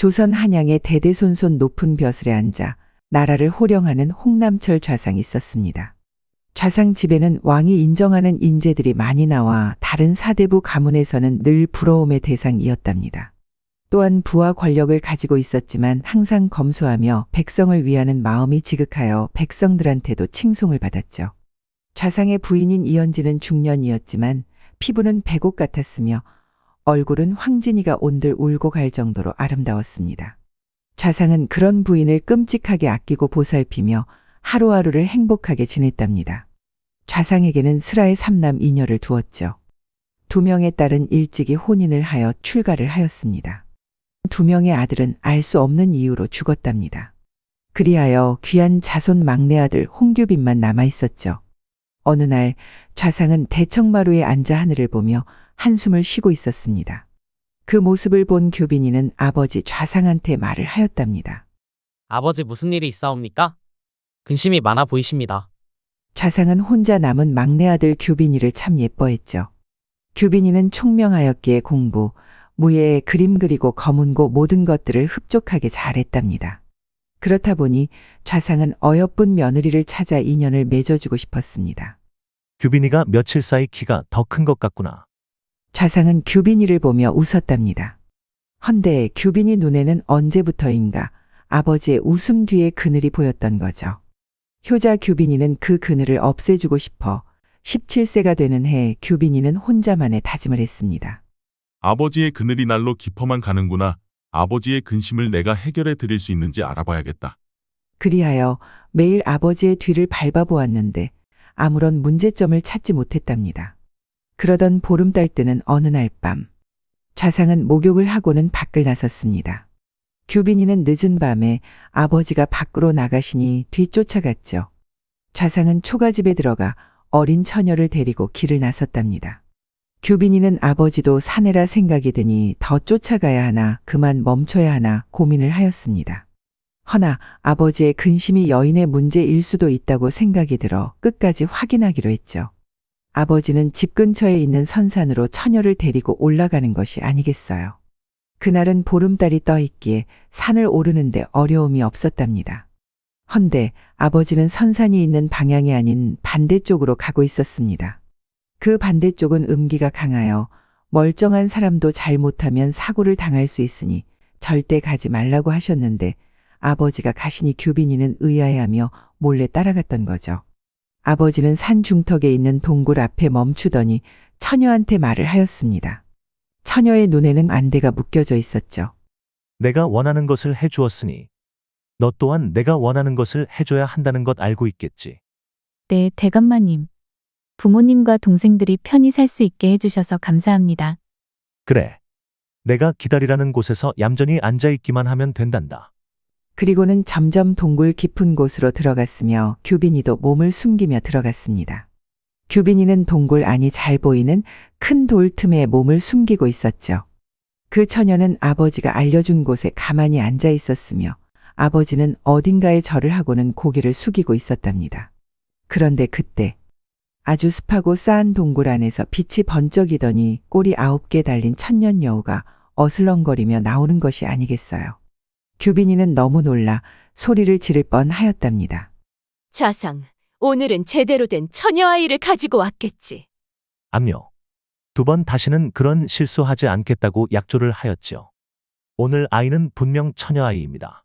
조선 한양의 대대손손 높은 벼슬에 앉아 나라를 호령하는 홍남철 좌상이 있었습니다. 좌상 집에는 왕이 인정하는 인재들이 많이 나와 다른 사대부 가문에서는 늘 부러움의 대상이었답니다. 또한 부와 권력을 가지고 있었지만 항상 검소하며 백성을 위하는 마음이 지극하여 백성들한테도 칭송을 받았죠. 좌상의 부인인 이연지는 중년이었지만 피부는 백옥 같았으며 얼굴은 황진이가 온들 울고 갈 정도로 아름다웠습니다. 좌상은 그런 부인을 끔찍하게 아끼고 보살피며 하루하루를 행복하게 지냈답니다. 좌상에게는 슬하의 삼남 이녀를 두었죠. 2명의 딸은 일찍이 혼인을 하여 출가를 하였습니다. 2명의 아들은 알 수 없는 이유로 죽었답니다. 그리하여 귀한 자손 막내 아들 홍규빈만 남아 있었죠. 어느 날 좌상은 대청마루에 앉아 하늘을 보며 한숨을 쉬고 있었습니다. 그 모습을 본 규빈이는 아버지 좌상한테 말을 하였답니다. 아버지 무슨 일이 있사옵니까? 근심이 많아 보이십니다. 좌상은 혼자 남은 막내 아들 규빈이를 참 예뻐했죠. 규빈이는 총명하였기에 공부, 무예, 그림 그리고 거문고 모든 것들을 흡족하게 잘했답니다. 그렇다 보니 좌상은 어여쁜 며느리를 찾아 인연을 맺어주고 싶었습니다. 규빈이가 며칠 사이 키가 더 큰 것 같구나. 좌상은 규빈이를 보며 웃었답니다. 헌데 규빈이 눈에는 언제부터인가 아버지의 웃음 뒤에 그늘이 보였던 거죠. 효자 규빈이는 그 그늘을 없애주고 싶어 17세가 되는 해에 규빈이는 혼자만의 다짐을 했습니다. 아버지의 그늘이 날로 깊어만 가는구나. 아버지의 근심을 내가 해결해 드릴 수 있는지 알아봐야겠다. 그리하여 매일 아버지의 뒤를 밟아보았는데 아무런 문제점을 찾지 못했답니다. 그러던 보름달 뜨는 어느 날 밤, 좌상은 목욕을 하고는 밖을 나섰습니다. 규빈이는 늦은 밤에 아버지가 밖으로 나가시니 뒤쫓아갔죠. 좌상은 초가집에 들어가 어린 처녀를 데리고 길을 나섰답니다. 규빈이는 아버지도 사내라 생각이 드니 더 쫓아가야 하나 그만 멈춰야 하나 고민을 하였습니다. 허나 아버지의 근심이 여인의 문제일 수도 있다고 생각이 들어 끝까지 확인하기로 했죠. 아버지는 집 근처에 있는 선산으로 처녀를 데리고 올라가는 것이 아니겠어요. 그날은 보름달이 떠 있기에 산을 오르는데 어려움이 없었답니다. 헌데 아버지는 선산이 있는 방향이 아닌 반대쪽으로 가고 있었습니다. 그 반대쪽은 음기가 강하여 멀쩡한 사람도 잘못하면 사고를 당할 수 있으니 절대 가지 말라고 하셨는데 아버지가 가시니 규빈이는 의아해하며 몰래 따라갔던 거죠. 아버지는 산 중턱에 있는 동굴 앞에 멈추더니 처녀한테 말을 하였습니다. 처녀의 눈에는 안대가 묶여져 있었죠. 내가 원하는 것을 해주었으니 너 또한 내가 원하는 것을 해줘야 한다는 것 알고 있겠지. 네, 대감마님. 부모님과 동생들이 편히 살 수 있게 해주셔서 감사합니다. 그래. 내가 기다리라는 곳에서 얌전히 앉아있기만 하면 된단다. 그리고는 점점 동굴 깊은 곳으로 들어갔으며 규빈이도 몸을 숨기며 들어갔습니다. 규빈이는 동굴 안이 잘 보이는 큰 돌 틈에 몸을 숨기고 있었죠. 그 처녀는 아버지가 알려준 곳에 가만히 앉아 있었으며 아버지는 어딘가에 절을 하고는 고개를 숙이고 있었답니다. 그런데 그때 아주 습하고 싸한 동굴 안에서 빛이 번쩍이더니 꼬리 9개 달린 천년 여우가 어슬렁거리며 나오는 것이 아니겠어요. 규빈이는 너무 놀라 소리를 지를 뻔하였답니다. 좌상, 오늘은 제대로 된 처녀아이를 가지고 왔겠지. 암요. 2번 다시는 그런 실수하지 않겠다고 약조를 하였지요. 오늘 아이는 분명 처녀아이입니다.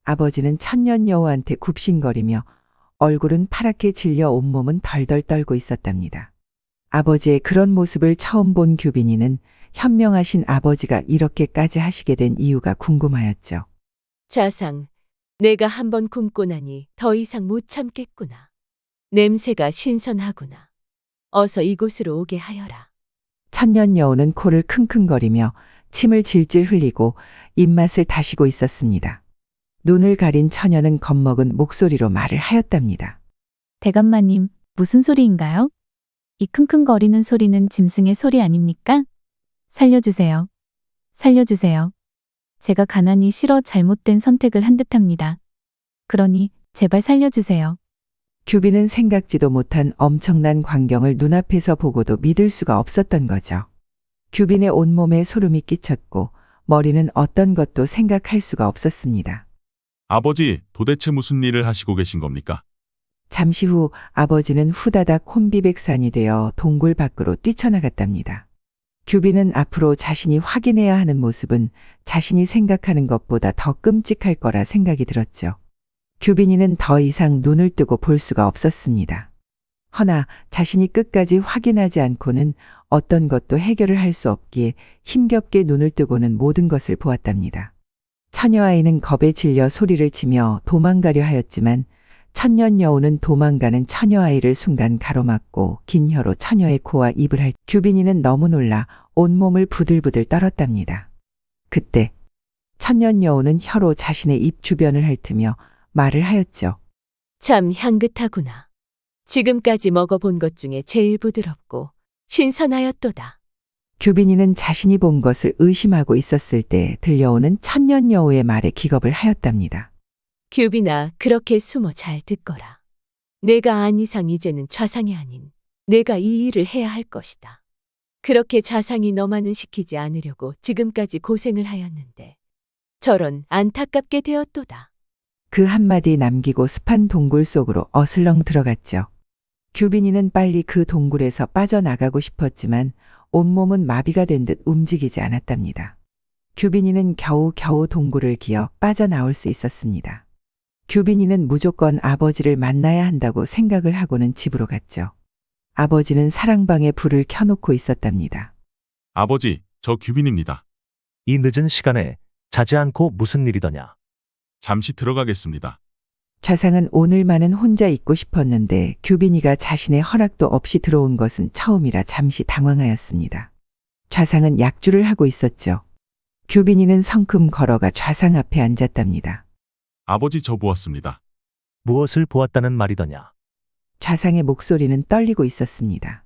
아버지는 천년 여우한테 굽신거리며 얼굴은 파랗게 질려 온몸은 덜덜 떨고 있었답니다. 아버지의 그런 모습을 처음 본 규빈이는 현명하신 아버지가 이렇게까지 하시게 된 이유가 궁금하였죠. 좌상, 내가 한번 굶고 나니 더 이상 못 참겠구나. 냄새가 신선하구나. 어서 이곳으로 오게 하여라. 천년 여우는 코를 킁킁거리며 침을 질질 흘리고 입맛을 다시고 있었습니다. 눈을 가린 처녀는 겁먹은 목소리로 말을 하였답니다. 대감마님, 무슨 소리인가요? 이 킁킁거리는 소리는 짐승의 소리 아닙니까? 살려주세요. 살려주세요. 제가 가난이 싫어 잘못된 선택을 한 듯합니다. 그러니 제발 살려주세요. 규빈은 생각지도 못한 엄청난 광경을 눈앞에서 보고도 믿을 수가 없었던 거죠. 규빈의 온몸에 소름이 끼쳤고 머리는 어떤 것도 생각할 수가 없었습니다. 아버지, 도대체 무슨 일을 하시고 계신 겁니까? 잠시 후 아버지는 후다닥 혼비백산이 되어 동굴 밖으로 뛰쳐나갔답니다. 규빈은 앞으로 자신이 확인해야 하는 모습은 자신이 생각하는 것보다 더 끔찍할 거라 생각이 들었죠. 규빈이는 더 이상 눈을 뜨고 볼 수가 없었습니다. 허나 자신이 끝까지 확인하지 않고는 어떤 것도 해결을 할 수 없기에 힘겹게 눈을 뜨고는 모든 것을 보았답니다. 처녀아이는 겁에 질려 소리를 치며 도망가려 하였지만 천년 여우는 도망가는 처녀아이를 순간 가로막고 긴 혀로 처녀의 코와 입을 할 규빈이는 너무 놀라 온몸을 부들부들 떨었답니다. 그때 천년 여우는 혀로 자신의 입 주변을 핥으며 말을 하였죠. 참 향긋하구나. 지금까지 먹어본 것 중에 제일 부드럽고 신선하였도다. 규빈이는 자신이 본 것을 의심하고 있었을 때 들려오는 천년 여우의 말에 기겁을 하였답니다. 규빈아, 그렇게 숨어 잘 듣거라. 내가 안 이상 이제는 좌상이 아닌 내가 이 일을 해야 할 것이다. 그렇게 좌상이 너만은 시키지 않으려고 지금까지 고생을 하였는데 저런 안타깝게 되었도다. 그 한마디 남기고 습한 동굴 속으로 어슬렁 들어갔죠. 규빈이는 빨리 그 동굴에서 빠져나가고 싶었지만 온몸은 마비가 된 듯 움직이지 않았답니다. 규빈이는 겨우겨우 동굴을 기어 빠져나올 수 있었습니다. 규빈이는 무조건 아버지를 만나야 한다고 생각을 하고는 집으로 갔죠. 아버지는 사랑방에 불을 켜놓고 있었답니다. 아버지, 저 규빈입니다. 이 늦은 시간에 자지 않고 무슨 일이더냐. 잠시 들어가겠습니다. 좌상은 오늘만은 혼자 있고 싶었는데 규빈이가 자신의 허락도 없이 들어온 것은 처음이라 잠시 당황하였습니다. 좌상은 약주를 하고 있었죠. 규빈이는 성큼 걸어가 좌상 앞에 앉았답니다. 아버지, 저 보았습니다. 무엇을 보았다는 말이더냐. 좌상의 목소리는 떨리고 있었습니다.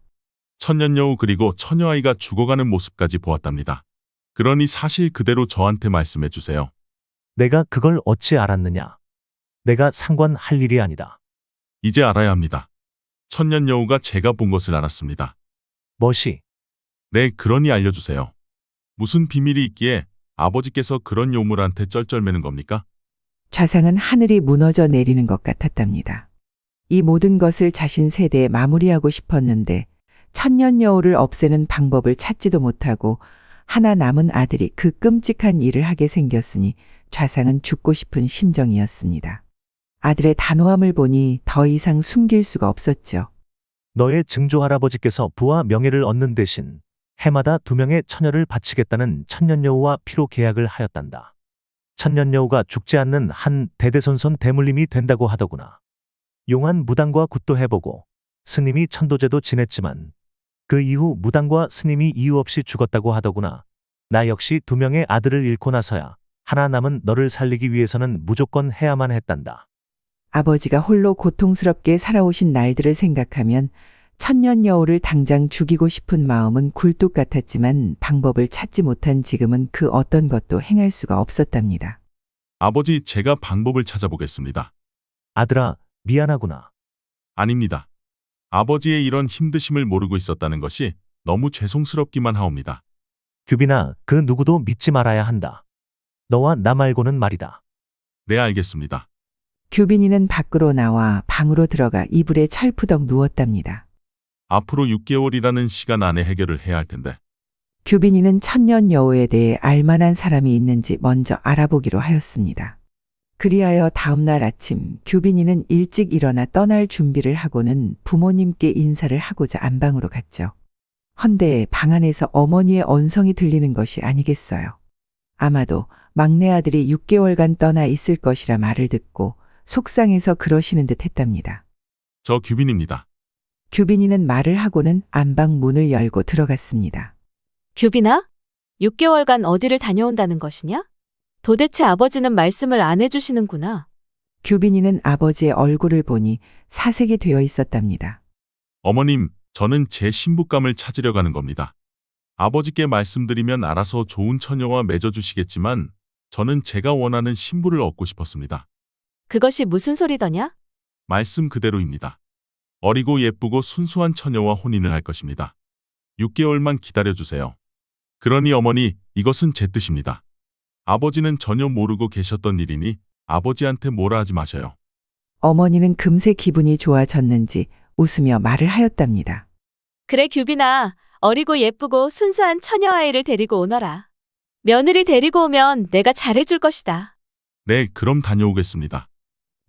천년여우 그리고 처녀아이가 죽어가는 모습까지 보았답니다. 그러니 사실 그대로 저한테 말씀해 주세요. 내가 그걸 어찌 알았느냐. 내가 상관할 일이 아니다. 이제 알아야 합니다. 천년여우가 제가 본 것을 알았습니다. 멋이. 네, 그러니 알려주세요. 무슨 비밀이 있기에 아버지께서 그런 요물한테 쩔쩔매는 겁니까? 좌상은 하늘이 무너져 내리는 것 같았답니다. 이 모든 것을 자신 세대에 마무리하고 싶었는데 천년 여우를 없애는 방법을 찾지도 못하고 하나 남은 아들이 그 끔찍한 일을 하게 생겼으니 좌상은 죽고 싶은 심정이었습니다. 아들의 단호함을 보니 더 이상 숨길 수가 없었죠. 너의 증조 할아버지께서 부와 명예를 얻는 대신 해마다 2명의 처녀를 바치겠다는 천년여우와 피로 계약을 하였단다. 천년여우가 죽지 않는 한 대대손손 대물림이 된다고 하더구나. 용한 무당과 굿도 해보고 스님이 천도제도 지냈지만 그 이후 무당과 스님이 이유 없이 죽었다고 하더구나. 나 역시 2명의 아들을 잃고 나서야 하나 남은 너를 살리기 위해서는 무조건 해야만 했단다. 아버지가 홀로 고통스럽게 살아오신 날들을 생각하면 천년 여우를 당장 죽이고 싶은 마음은 굴뚝 같았지만 방법을 찾지 못한 지금은 그 어떤 것도 행할 수가 없었답니다. 아버지, 제가 방법을 찾아보겠습니다. 아들아, 미안하구나. 아닙니다. 아버지의 이런 힘드심을 모르고 있었다는 것이 너무 죄송스럽기만 하옵니다. 규빈아, 그 누구도 믿지 말아야 한다. 너와 나 말고는 말이다. 네, 알겠습니다. 규빈이는 밖으로 나와 방으로 들어가 이불에 철푸덕 누웠답니다. 앞으로 6개월이라는 시간 안에 해결을 해야 할 텐데. 규빈이는 천년 여우에 대해 알만한 사람이 있는지 먼저 알아보기로 하였습니다. 그리하여 다음날 아침 규빈이는 일찍 일어나 떠날 준비를 하고는 부모님께 인사를 하고자 안방으로 갔죠. 헌데 방 안에서 어머니의 언성이 들리는 것이 아니겠어요. 아마도 막내 아들이 6개월간 떠나 있을 것이라 말을 듣고 속상해서 그러시는 듯 했답니다. 저 규빈입니다. 규빈이는 말을 하고는 안방 문을 열고 들어갔습니다. 규빈아? 6개월간 어디를 다녀온다는 것이냐? 도대체 아버지는 말씀을 안 해주시는구나. 규빈이는 아버지의 얼굴을 보니 사색이 되어 있었답니다. 어머님, 저는 제 신부감을 찾으려 가는 겁니다. 아버지께 말씀드리면 알아서 좋은 처녀와 맺어주시겠지만 저는 제가 원하는 신부를 얻고 싶었습니다. 그것이 무슨 소리더냐? 말씀 그대로입니다. 어리고 예쁘고 순수한 처녀와 혼인을 할 것입니다. 6개월만 기다려주세요. 그러니 어머니, 이것은 제 뜻입니다. 아버지는 전혀 모르고 계셨던 일이니 아버지한테 뭐라 하지 마셔요. 어머니는 금세 기분이 좋아졌는지 웃으며 말을 하였답니다. 그래, 규빈아. 어리고 예쁘고 순수한 처녀아이를 데리고 오너라. 며느리 데리고 오면 내가 잘해줄 것이다. 네, 그럼 다녀오겠습니다.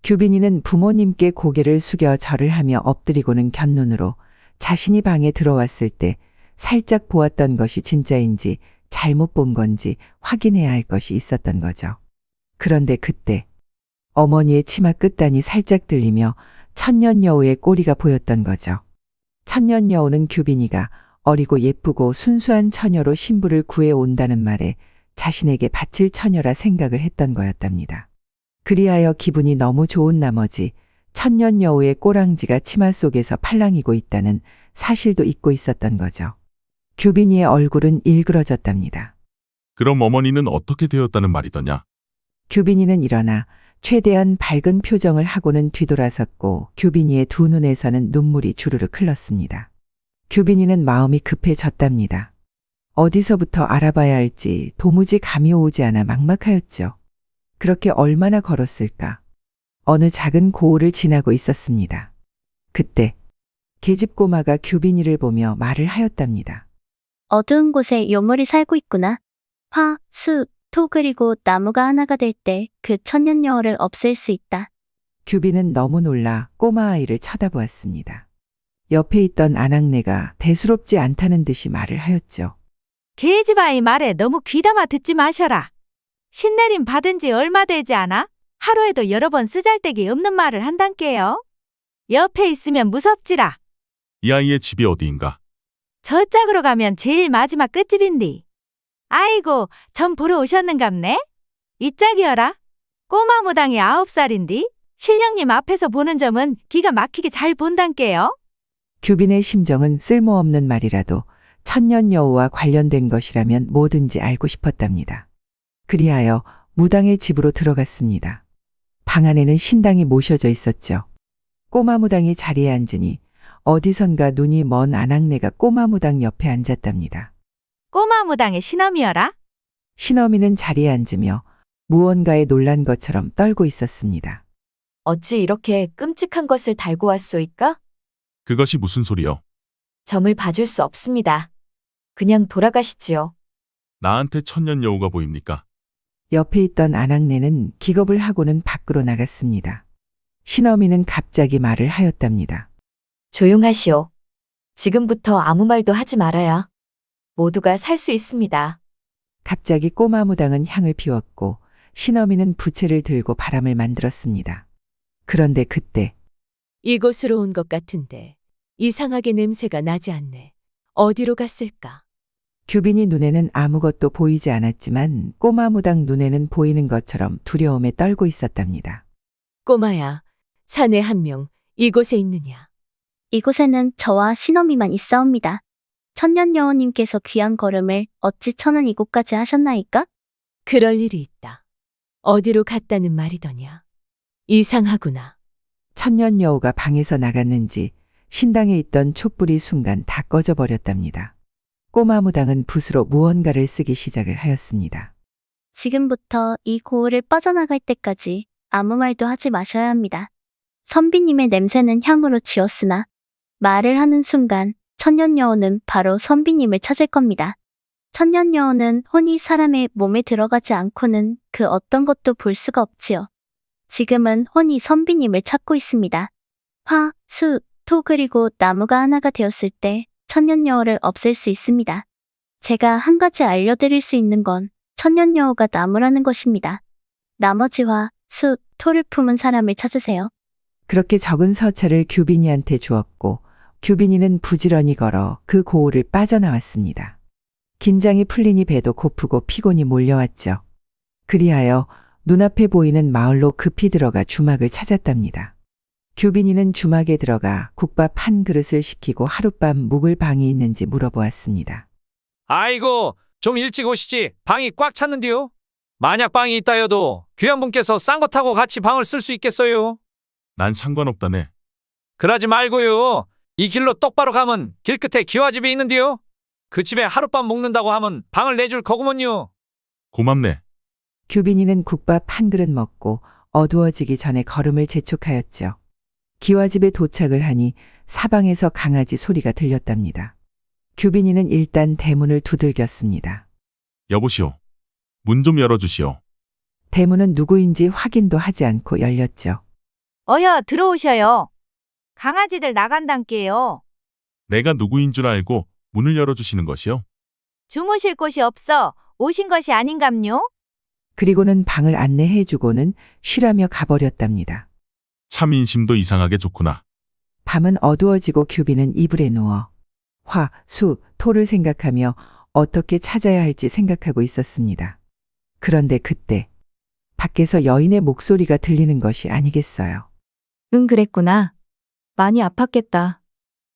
규빈이는 부모님께 고개를 숙여 절을 하며 엎드리고는 곁눈으로 자신이 방에 들어왔을 때 살짝 보았던 것이 진짜인지 잘못 본 건지 확인해야 할 것이 있었던 거죠. 그런데 그때 어머니의 치마 끝단이 살짝 들리며 천년여우의 꼬리가 보였던 거죠. 천년여우는 규빈이가 어리고 예쁘고 순수한 처녀로 신부를 구해 온다는 말에 자신에게 바칠 처녀라 생각을 했던 거였답니다. 그리하여 기분이 너무 좋은 나머지 천년여우의 꼬랑지가 치마 속에서 팔랑이고 있다는 사실도 잊고 있었던 거죠. 규빈이의 얼굴은 일그러졌답니다. 그럼 어머니는 어떻게 되었다는 말이더냐? 규빈이는 일어나 최대한 밝은 표정을 하고는 뒤돌아섰고 규빈이의 두 눈에서는 눈물이 주르륵 흘렀습니다. 규빈이는 마음이 급해졌답니다. 어디서부터 알아봐야 할지 도무지 감이 오지 않아 막막하였죠. 그렇게 얼마나 걸었을까? 어느 작은 고을을 지나고 있었습니다. 그때 계집 꼬마가 규빈이를 보며 말을 하였답니다. 어두운 곳에 요물이 살고 있구나. 화, 수, 토 그리고 나무가 하나가 될 때 그 천년여우를 없앨 수 있다. 규빈은 너무 놀라 꼬마 아이를 쳐다보았습니다. 옆에 있던 아낙네가 대수롭지 않다는 듯이 말을 하였죠. 계집아이 말에 너무 귀담아 듣지 마셔라. 신내림 받은 지 얼마 되지 않아? 하루에도 여러 번 쓰잘데기 없는 말을 한단께요. 옆에 있으면 무섭지라. 이 아이의 집이 어디인가? 저 짝으로 가면 제일 마지막 끝집인디. 아이고, 전 보러 오셨는갑네? 이 짝이여라. 꼬마 무당이 9살인디. 신령님 앞에서 보는 점은 기가 막히게 잘 본단께요. 규빈의 심정은 쓸모없는 말이라도 천년여우와 관련된 것이라면 뭐든지 알고 싶었답니다. 그리하여 무당의 집으로 들어갔습니다. 방 안에는 신당이 모셔져 있었죠. 꼬마 무당이 자리에 앉으니 어디선가 눈이 먼 아낙네가 꼬마 무당 옆에 앉았답니다. 꼬마 무당의 신엄이여라. 신어미는 자리에 앉으며 무언가에 놀란 것처럼 떨고 있었습니다. 어찌 이렇게 끔찍한 것을 달고 왔소이까? 그것이 무슨 소리요? 점을 봐줄 수 없습니다. 그냥 돌아가시지요. 나한테 천년여우가 보입니까? 옆에 있던 아낙네는 기겁을 하고는 밖으로 나갔습니다. 신어미는 갑자기 말을 하였답니다. 조용하시오. 지금부터 아무 말도 하지 말아야 모두가 살 수 있습니다. 갑자기 꼬마 무당은 향을 피웠고 신어미는 부채를 들고 바람을 만들었습니다. 그런데 그때 이곳으로 온 것 같은데 이상하게 냄새가 나지 않네. 어디로 갔을까? 규빈이 눈에는 아무것도 보이지 않았지만 꼬마 무당 눈에는 보이는 것처럼 두려움에 떨고 있었답니다. 꼬마야, 사내 한 명 이곳에 있느냐? 이곳에는 저와 신어미만 있사옵니다. 천년여우님께서 귀한 걸음을 어찌 천은 이곳까지 하셨나이까? 그럴 일이 있다. 어디로 갔다는 말이더냐? 이상하구나. 천년여우가 방에서 나갔는지 신당에 있던 촛불이 순간 다 꺼져버렸답니다. 꼬마 무당은 붓으로 무언가를 쓰기 시작을 하였습니다. 지금부터 이 고을을 빠져나갈 때까지 아무 말도 하지 마셔야 합니다. 선비님의 냄새는 향으로 지었으나 말을 하는 순간 천년여우는 바로 선비님을 찾을 겁니다. 천년여우는 혼이 사람의 몸에 들어가지 않고는 그 어떤 것도 볼 수가 없지요. 지금은 혼이 선비님을 찾고 있습니다. 화, 수, 토 그리고 나무가 하나가 되었을 때 천년여우를 없앨 수 있습니다. 제가 한 가지 알려드릴 수 있는 건 천년여우가 나무라는 것입니다. 나머지 화, 수, 토를 품은 사람을 찾으세요. 그렇게 적은 서찰을 규빈이한테 주었고 규빈이는 부지런히 걸어 그 고을을 빠져나왔습니다. 긴장이 풀리니 배도 고프고 피곤이 몰려왔죠. 그리하여 눈앞에 보이는 마을로 급히 들어가 주막을 찾았답니다. 규빈이는 주막에 들어가 국밥 한 그릇을 시키고 하룻밤 묵을 방이 있는지 물어보았습니다. 아이고, 좀 일찍 오시지. 방이 꽉 찼는데요. 만약 방이 있다여도 귀한 분께서 싼 거 타고 같이 방을 쓸 수 있겠어요? 난 상관없다네. 그러지 말고요. 이 길로 똑바로 가면 길 끝에 기와집이 있는데요. 그 집에 하룻밤 묵는다고 하면 방을 내줄 거구먼요. 고맙네. 규빈이는 국밥 한 그릇 먹고 어두워지기 전에 걸음을 재촉하였죠. 기와집에 도착을 하니 사방에서 강아지 소리가 들렸답니다. 규빈이는 일단 대문을 두들겼습니다. 여보시오. 문 좀 열어주시오. 대문은 누구인지 확인도 하지 않고 열렸죠. 어여 들어오셔요. 강아지들 나간단께요. 내가 누구인 줄 알고 문을 열어주시는 것이요. 주무실 곳이 없어 오신 것이 아닌감요? 그리고는 방을 안내해주고는 쉬라며 가버렸답니다. 참 인심도 이상하게 좋구나. 밤은 어두워지고 규빈은 이불에 누워 화, 수, 토를 생각하며 어떻게 찾아야 할지 생각하고 있었습니다. 그런데 그때 밖에서 여인의 목소리가 들리는 것이 아니겠어요. 응, 그랬구나. 많이 아팠겠다.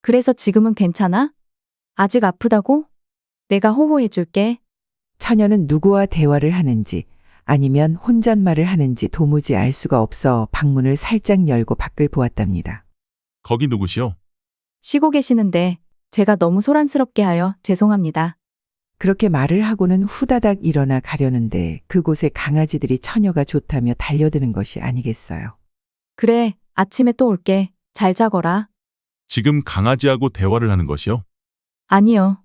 그래서 지금은 괜찮아? 아직 아프다고? 내가 호호해줄게. 처녀는 누구와 대화를 하는지 아니면 혼잣말을 하는지 도무지 알 수가 없어 방문을 살짝 열고 밖을 보았답니다. 거기 누구시오? 쉬고 계시는데 제가 너무 소란스럽게 하여 죄송합니다. 그렇게 말을 하고는 후다닥 일어나 가려는데 그곳에 강아지들이 처녀가 좋다며 달려드는 것이 아니겠어요. 그래, 아침에 또 올게. 잘 자거라. 지금 강아지하고 대화를 하는 것이요? 아니요.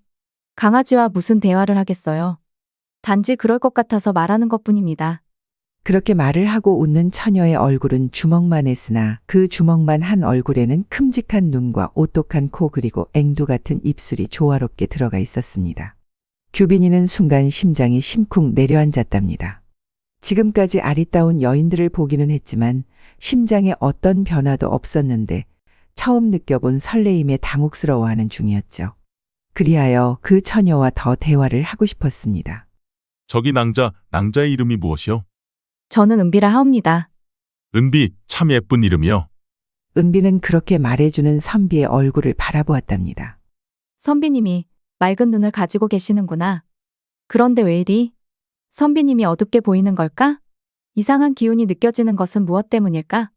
강아지와 무슨 대화를 하겠어요. 단지 그럴 것 같아서 말하는 것뿐입니다. 그렇게 말을 하고 웃는 처녀의 얼굴은 주먹만 했으나 그 주먹만 한 얼굴에는 큼직한 눈과 오똑한 코 그리고 앵두 같은 입술이 조화롭게 들어가 있었습니다. 규빈이는 순간 심장이 심쿵 내려앉았답니다. 지금까지 아리따운 여인들을 보기는 했지만 심장에 어떤 변화도 없었는데 처음 느껴본 설레임에 당혹스러워하는 중이었죠. 그리하여 그 처녀와 더 대화를 하고 싶었습니다. 저기 낭자의 이름이 무엇이요? 저는 은비라 하옵니다. 은비, 참 예쁜 이름이요. 은비는 그렇게 말해주는 선비의 얼굴을 바라보았답니다. 선비님이 맑은 눈을 가지고 계시는구나. 그런데 왜 이리? 선비님이 어둡게 보이는 걸까? 이상한 기운이 느껴지는 것은 무엇 때문일까?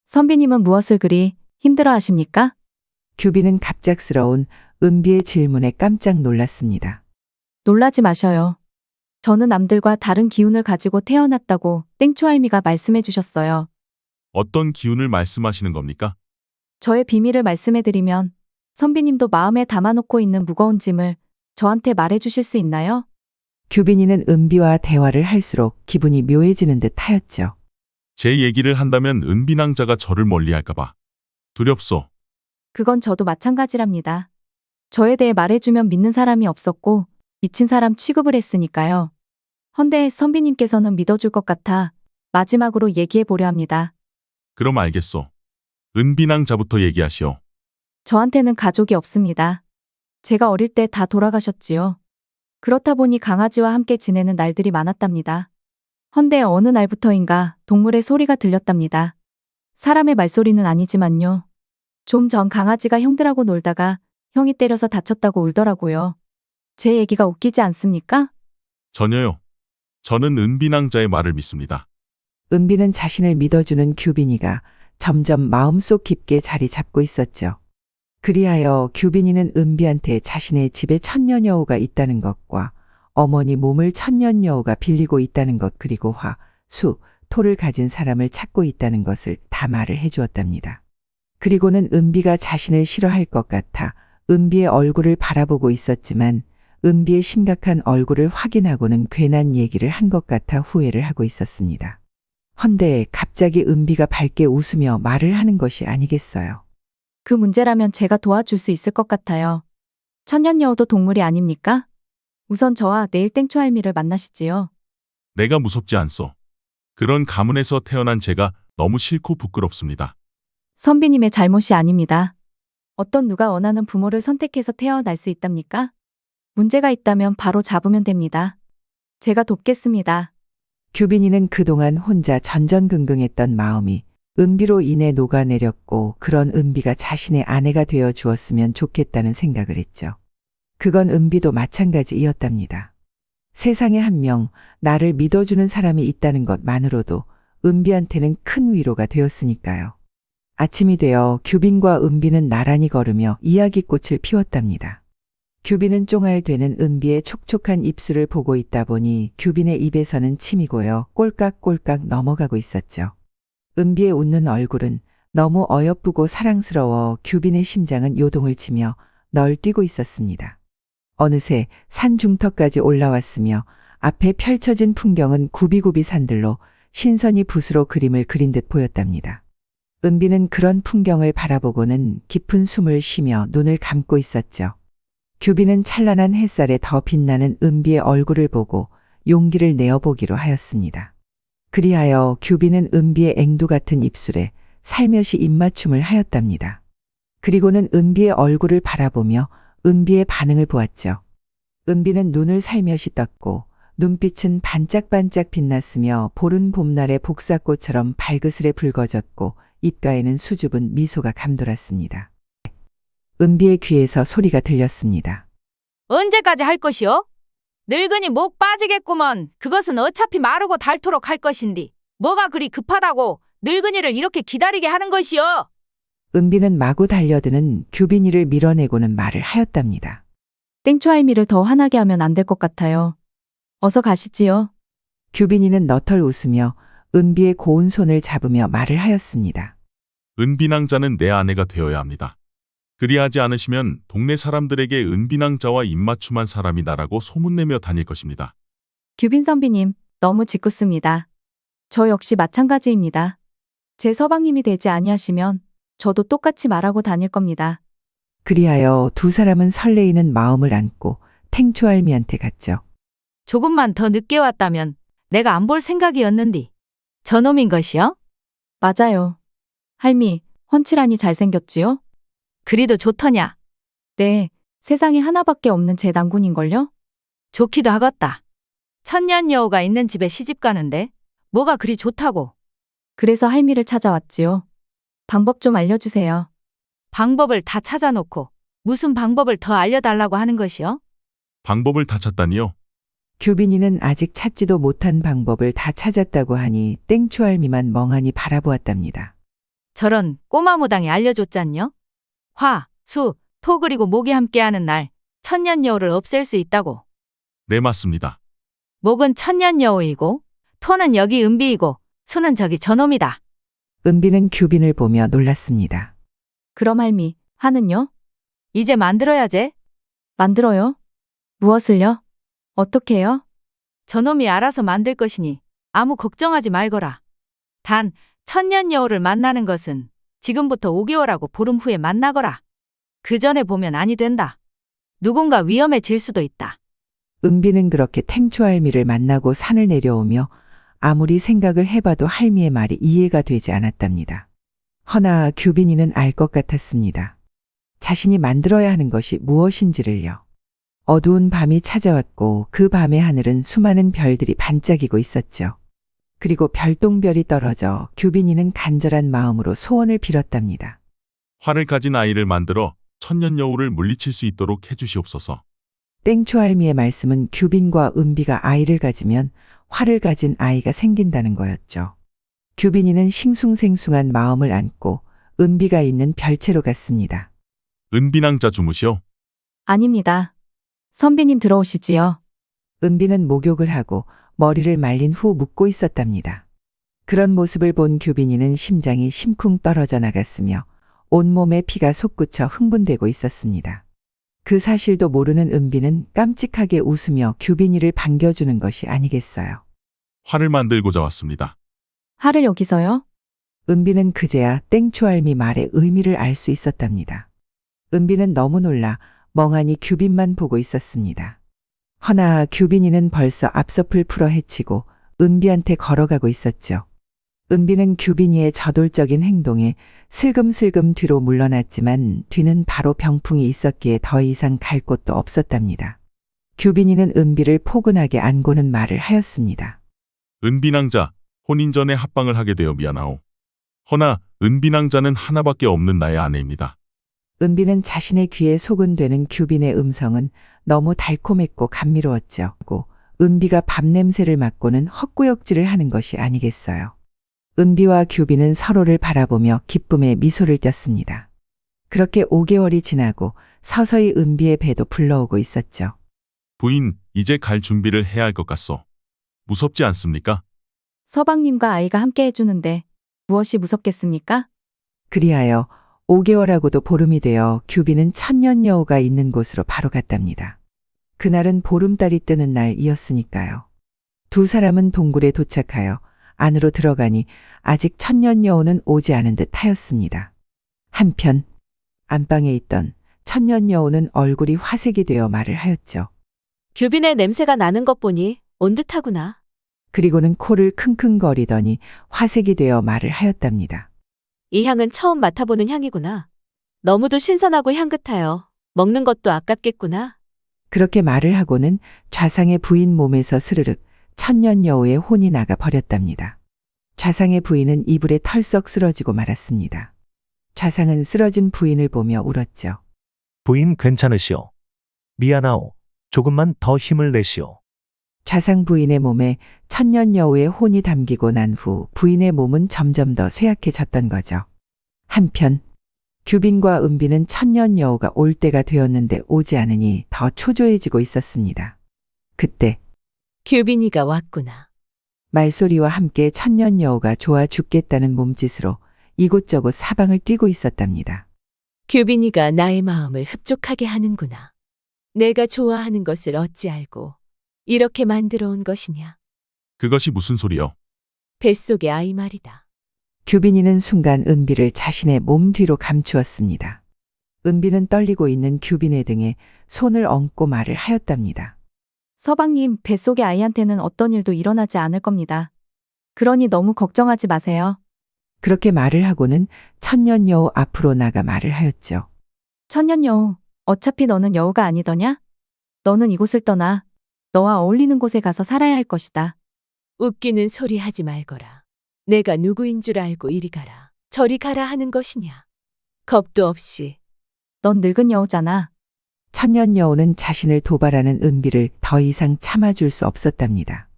선비님은 무엇을 그리 힘들어 하십니까? 규빈은 갑작스러운 은비의 질문에 깜짝 놀랐습니다. 놀라지 마셔요. 저는 남들과 다른 기운을 가지고 태어났다고 땡초할미가 말씀해 주셨어요. 어떤 기운을 말씀하시는 겁니까? 저의 비밀을 말씀해 드리면 선비님도 마음에 담아놓고 있는 무거운 짐을 저한테 말해 주실 수 있나요? 규빈이는 은비와 대화를 할수록 기분이 묘해지는 듯 하였죠. 제 얘기를 한다면 은비낭자가 저를 멀리할까봐 두렵소. 그건 저도 마찬가지랍니다. 저에 대해 말해주면 믿는 사람이 없었고 미친 사람 취급을 했으니까요. 헌데 선비님께서는 믿어줄 것 같아 마지막으로 얘기해 보려 합니다. 그럼 알겠소. 은비낭자부터 얘기하시오. 저한테는 가족이 없습니다. 제가 어릴 때 다 돌아가셨지요. 그렇다 보니 강아지와 함께 지내는 날들이 많았답니다. 헌데 어느 날부터인가 동물의 소리가 들렸답니다. 사람의 말소리는 아니지만요. 좀 전 강아지가 형들하고 놀다가 형이 때려서 다쳤다고 울더라고요. 제 얘기가 웃기지 않습니까? 전혀요. 저는 은비낭자의 말을 믿습니다. 은비는 자신을 믿어주는 규빈이가 점점 마음속 깊게 자리 잡고 있었죠. 그리하여 규빈이는 은비한테 자신의 집에 천년여우가 있다는 것과 어머니 몸을 천년여우가 빌리고 있다는 것 그리고 화, 수, 토를 가진 사람을 찾고 있다는 것을 다 말을 해주었답니다. 그리고는 은비가 자신을 싫어할 것 같아 은비의 얼굴을 바라보고 있었지만 은비의 심각한 얼굴을 확인하고는 괜한 얘기를 한 것 같아 후회를 하고 있었습니다. 헌데 갑자기 은비가 밝게 웃으며 말을 하는 것이 아니겠어요. 그 문제라면 제가 도와줄 수 있을 것 같아요. 천년여우도 동물이 아닙니까? 우선 저와 내일 땡초할미를 만나시지요. 내가 무섭지 않소. 그런 가문에서 태어난 제가 너무 싫고 부끄럽습니다. 선비님의 잘못이 아닙니다. 어떤 누가 원하는 부모를 선택해서 태어날 수 있답니까? 문제가 있다면 바로 잡으면 됩니다. 제가 돕겠습니다. 규빈이는 그동안 혼자 전전긍긍했던 마음이 은비로 인해 녹아내렸고 그런 은비가 자신의 아내가 되어 주었으면 좋겠다는 생각을 했죠. 그건 은비도 마찬가지이었답니다. 세상에 한 명 나를 믿어주는 사람이 있다는 것만으로도 은비한테는 큰 위로가 되었으니까요. 아침이 되어 규빈과 은비는 나란히 걸으며 이야기꽃을 피웠답니다. 규빈은 쫑알되는 은비의 촉촉한 입술을 보고 있다 보니 규빈의 입에서는 침이 고여 꼴깍꼴깍 넘어가고 있었죠. 은비의 웃는 얼굴은 너무 어여쁘고 사랑스러워 규빈의 심장은 요동을 치며 널뛰고 있었습니다. 어느새 산 중턱까지 올라왔으며 앞에 펼쳐진 풍경은 굽이굽이 산들로 신선이 붓으로 그림을 그린 듯 보였답니다. 은비는 그런 풍경을 바라보고는 깊은 숨을 쉬며 눈을 감고 있었죠. 규빈은 찬란한 햇살에 더 빛나는 은비의 얼굴을 보고 용기를 내어보기로 하였습니다. 그리하여 규빈은 은비의 앵두 같은 입술에 살며시 입맞춤을 하였답니다. 그리고는 은비의 얼굴을 바라보며 은비의 반응을 보았죠. 은비는 눈을 살며시 떴고 눈빛은 반짝반짝 빛났으며 보른 봄날의 복사꽃처럼 발그스레 붉어졌고 입가에는 수줍은 미소가 감돌았습니다. 은비의 귀에서 소리가 들렸습니다. 언제까지 할 것이요? 늙으니 목 빠지겠구먼. 그것은 어차피 마르고 닳도록 할 것인디. 뭐가 그리 급하다고 늙은이를 이렇게 기다리게 하는 것이요? 은비는 마구 달려드는 규빈이를 밀어내고는 말을 하였답니다. 땡초 할미를 더 화나게 하면 안 될 것 같아요. 어서 가시지요. 규빈이는 너털 웃으며 은비의 고운 손을 잡으며 말을 하였습니다. 은비낭자는 내 아내가 되어야 합니다. 그리하지 않으시면 동네 사람들에게 은비낭자와 입맞춤한 사람이 나라고 소문내며 다닐 것입니다. 규빈 선비님, 너무 짓궂습니다. 저 역시 마찬가지입니다. 제 서방님이 되지 아니하시면 저도 똑같이 말하고 다닐 겁니다. 그리하여 두 사람은 설레이는 마음을 안고 탱초할미한테 갔죠. 조금만 더 늦게 왔다면 내가 안 볼 생각이었는디. 저놈인 것이요? 맞아요. 할미, 훤칠하니 잘생겼지요? 그리도 좋더냐? 네, 세상에 하나밖에 없는 제 난군인걸요? 좋기도 하겠다. 천년 여우가 있는 집에 시집 가는데 뭐가 그리 좋다고. 그래서 할미를 찾아왔지요. 방법 좀 알려주세요. 방법을 다 찾아놓고 무슨 방법을 더 알려달라고 하는 것이요? 방법을 다 찾다니요? 규빈이는 아직 찾지도 못한 방법을 다 찾았다고 하니 땡초할미만 멍하니 바라보았답니다. 저런 꼬마 무당이 알려줬잖요? 화, 수, 토 그리고 목이 함께하는 날 천년 여우를 없앨 수 있다고. 네, 맞습니다. 목은 천년 여우이고 토는 여기 은비이고 수는 저기 저놈이다. 은비는 규빈을 보며 놀랐습니다. 그럼 할미, 화는요? 이제 만들어야지. 만들어요? 무엇을요? 어떻게요? 저놈이 알아서 만들 것이니 아무 걱정하지 말거라. 단 천년 여우를 만나는 것은 지금부터 5개월하고 보름 후에 만나거라. 그 전에 보면 아니 된다. 누군가 위험해질 수도 있다. 은비는 그렇게 탱초할미를 만나고 산을 내려오며 아무리 생각을 해봐도 할미의 말이 이해가 되지 않았답니다. 허나 규빈이는 알 것 같았습니다. 자신이 만들어야 하는 것이 무엇인지를요. 어두운 밤이 찾아왔고 그 밤의 하늘은 수많은 별들이 반짝이고 있었죠. 그리고 별똥별이 떨어져 규빈이는 간절한 마음으로 소원을 빌었답니다. 활을 가진 아이를 만들어 천년 여우를 물리칠 수 있도록 해주시옵소서. 땡초할미의 말씀은 규빈과 은비가 아이를 가지면 활을 가진 아이가 생긴다는 거였죠. 규빈이는 싱숭생숭한 마음을 안고 은비가 있는 별채로 갔습니다. 은비낭자 주무시오. 아닙니다. 선비님 들어오시지요. 은비는 목욕을 하고 머리를 말린 후 묻고 있었답니다. 그런 모습을 본 규빈이는 심장이 심쿵 떨어져 나갔으며 온몸에 피가 솟구쳐 흥분되고 있었습니다. 그 사실도 모르는 은비는 깜찍하게 웃으며 규빈이를 반겨주는 것이 아니겠어요. 활을 만들고자 왔습니다. 화를 여기서요? 은비는 그제야 땡초할미 말의 의미를 알 수 있었답니다. 은비는 너무 놀라 멍하니 규빈만 보고 있었습니다. 허나 규빈이는 벌써 앞서풀 풀어 헤치고 은비한테 걸어가고 있었죠. 은비는 규빈이의 저돌적인 행동에 슬금슬금 뒤로 물러났지만 뒤는 바로 병풍이 있었기에 더 이상 갈 곳도 없었답니다. 규빈이는 은비를 포근하게 안고는 말을 하였습니다. 은비낭자, 혼인 전에 합방을 하게 되어 미안하오. 허나 은비낭자는 하나밖에 없는 나의 아내입니다. 은비는 자신의 귀에 소근되는 규빈의 음성은 너무 달콤했고 감미로웠죠. 은비가 밥 냄새를 맡고는 헛구역질을 하는 것이 아니겠어요. 은비와 규빈은 서로를 바라보며 기쁨의 미소를 띄었습니다. 그렇게 5개월이 지나고 서서히 은비의 배도 불러오고 있었죠. 부인, 이제 갈 준비를 해야 할 것 같소. 무섭지 않습니까? 서방님과 아이가 함께 해주는데 무엇이 무섭겠습니까? 그리하여 5개월하고도 보름이 되어 규비는 천년여우가 있는 곳으로 바로 갔답니다. 그날은 보름달이 뜨는 날이었으니까요. 두 사람은 동굴에 도착하여 안으로 들어가니 아직 천년여우는 오지 않은 듯 하였습니다. 한편 안방에 있던 천년여우는 얼굴이 화색이 되어 말을 하였죠. 규빈의 냄새가 나는 것 보니 온 듯하구나. 그리고는 코를 킁킁거리더니 화색이 되어 말을 하였답니다. 이 향은 처음 맡아보는 향이구나. 너무도 신선하고 향긋하여 먹는 것도 아깝겠구나. 그렇게 말을 하고는 좌상의 부인 몸에서 스르륵 천년여우의 혼이 나가 버렸답니다. 좌상의 부인은 이불에 털썩 쓰러지고 말았습니다. 좌상은 쓰러진 부인을 보며 울었죠. 부인 괜찮으시오. 미안하오. 조금만 더 힘을 내시오. 좌상 부인의 몸에 천년여우의 혼이 담기고 난 후 부인의 몸은 점점 더 쇠약해졌던 거죠. 한편 규빈과 은비는 천년여우가 올 때가 되었는데 오지 않으니 더 초조해지고 있었습니다. 그때 규빈이가 왔구나. 말소리와 함께 천년여우가 좋아 죽겠다는 몸짓으로 이곳저곳 사방을 뛰고 있었답니다. 규빈이가 나의 마음을 흡족하게 하는구나. 내가 좋아하는 것을 어찌 알고 이렇게 만들어 온 것이냐. 그것이 무슨 소리요? 뱃속의 아이 말이다. 규빈이는 순간 은비를 자신의 몸 뒤로 감추었습니다. 은비는 떨리고 있는 규빈의 등에 손을 얹고 말을 하였답니다. 서방님, 뱃속의 아이한테는 어떤 일도 일어나지 않을 겁니다. 그러니 너무 걱정하지 마세요. 그렇게 말을 하고는 천년여우 앞으로 나가 말을 하였죠. 천년여우, 어차피 너는 여우가 아니더냐? 너는 이곳을 떠나 너와 어울리는 곳에 가서 살아야 할 것이다. 웃기는 소리 하지 말거라. 내가 누구인 줄 알고 이리 가라, 저리 가라 하는 것이냐. 겁도 없이. 넌 늙은 여우잖아. 천년여우는 자신을 도발하는 은비를 더 이상 참아줄 수 없었답니다.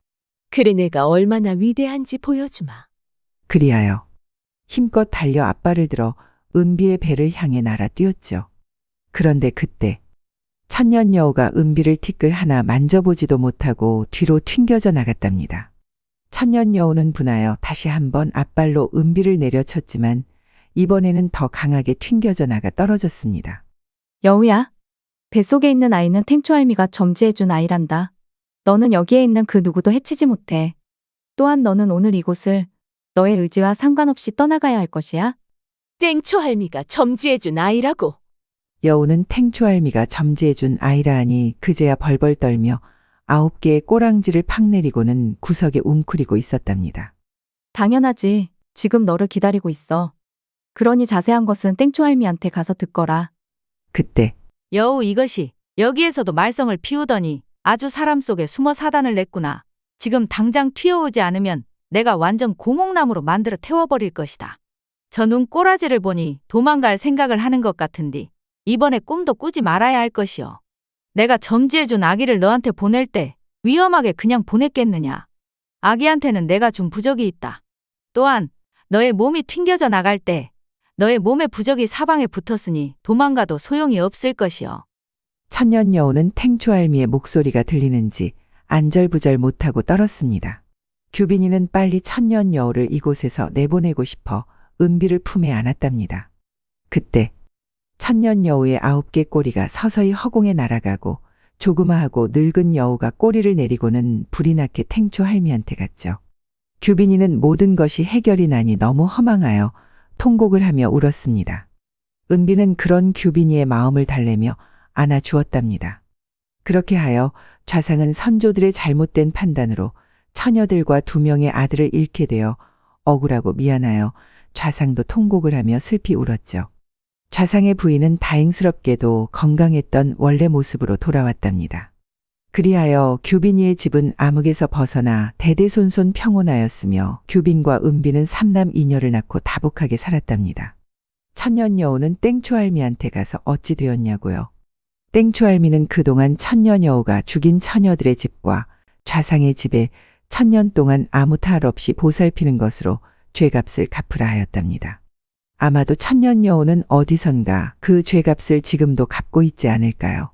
그래, 내가 얼마나 위대한지 보여주마. 그리하여 힘껏 달려 앞발을 들어 은비의 배를 향해 날아 뛰었죠. 그런데 그때 천년여우가 은비를 티끌 하나 만져보지도 못하고 뒤로 튕겨져 나갔답니다. 천년여우는 분하여 다시 한번 앞발로 은비를 내려쳤지만 이번에는 더 강하게 튕겨져 나가 떨어졌습니다. 여우야, 뱃속에 있는 아이는 탱초할미가 점지해준 아이란다. 너는 여기에 있는 그 누구도 해치지 못해. 또한 너는 오늘 이곳을 너의 의지와 상관없이 떠나가야 할 것이야. 땡초할미가 점지해준 아이라고. 여우는 탱초할미가 점지해준 아이라 하니 그제야 벌벌 떨며 9개의 꼬랑지를 팍 내리고는 구석에 웅크리고 있었답니다. 당연하지. 지금 너를 기다리고 있어. 그러니 자세한 것은 땡초할미한테 가서 듣거라. 그때 여우 이것이 여기에서도 말썽을 피우더니 아주 사람 속에 숨어 사단을 냈구나. 지금 당장 튀어오지 않으면 내가 완전 고목나무로 만들어 태워버릴 것이다. 저 눈꼬라지를 보니 도망갈 생각을 하는 것 같은디 이번에 꿈도 꾸지 말아야 할 것이오. 내가 점지해준 아기를 너한테 보낼 때 위험하게 그냥 보냈겠느냐. 아기한테는 내가 준 부적이 있다. 또한 너의 몸이 튕겨져 나갈 때 너의 몸의 부적이 사방에 붙었으니 도망가도 소용이 없을 것이오. 천년여우는 탱초할미의 목소리가 들리는지 안절부절 못하고 떨었습니다. 규빈이는 빨리 천년여우를 이곳에서 내보내고 싶어 은비를 품에 안았답니다. 그때 천년여우의 9개 꼬리가 서서히 허공에 날아가고 조그마하고 늙은 여우가 꼬리를 내리고는 불이 나게 탱초할미한테 갔죠. 규빈이는 모든 것이 해결이 나니 너무 허망하여 통곡을 하며 울었습니다. 은비는 그런 규빈이의 마음을 달래며 안아주었답니다. 그렇게 하여 좌상은 선조들의 잘못된 판단으로 처녀들과 2명의 아들을 잃게 되어 억울하고 미안하여 좌상도 통곡을 하며 슬피 울었죠. 좌상의 부인은 다행스럽게도 건강했던 원래 모습으로 돌아왔답니다. 그리하여 규빈이의 집은 암흑에서 벗어나 대대손손 평온하였으며 규빈과 은비는 3남 2녀를 낳고 다복하게 살았답니다. 천년여우는 땡초할미한테 가서 어찌 되었냐고요. 땡초할미는 그동안 천년여우가 죽인 처녀들의 집과 좌상의 집에 1000년 동안 아무 탈 없이 보살피는 것으로 죄값을 갚으라 하였답니다. 아마도 천년 여우는 어디선가 그 죄값을 지금도 갚고 있지 않을까요?